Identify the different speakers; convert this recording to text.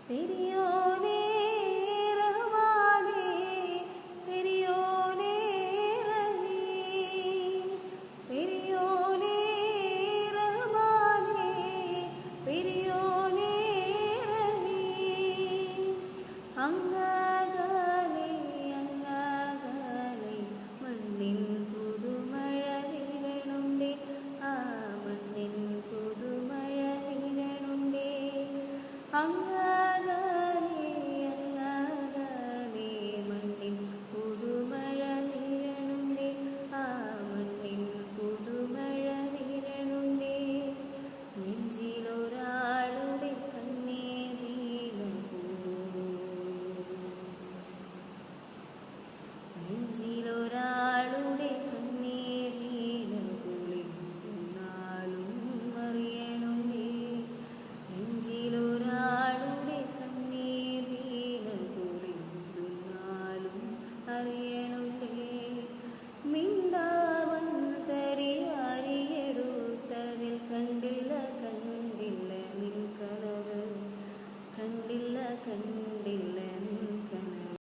Speaker 1: പെരിയോനേ റഹ്മാനേ പെരിയോനേ റഹീം പെരിയോനേ റഹ്മാനേ പെരിയോനേ റഹീം അങ്ങകലെ അങ്ങകലെ മണ്ണിൻ പുതുമഴ വീഴണുണ്ടേ ആ മണ്ണിൻ പുതുമഴ വീഴണുണ്ടേ അങ്ങകലെ അങ്ങകലെ മണ്ണിൻ പുതുമഴ വീഴണുണ്ടേ ആ മണ്ണിൻ പുതുമഴ വീഴണുണ്ടേ നെഞ്ചിലൊരാളുടെ കണ്ണീർ വീണപ്പോ നെഞ്ചിലൊരാളുടെ കണ്ണീർ വീണപോലെ എന്നാലും അറിയണുണ്ടേ നെഞ്ചിലൊരാളുടെ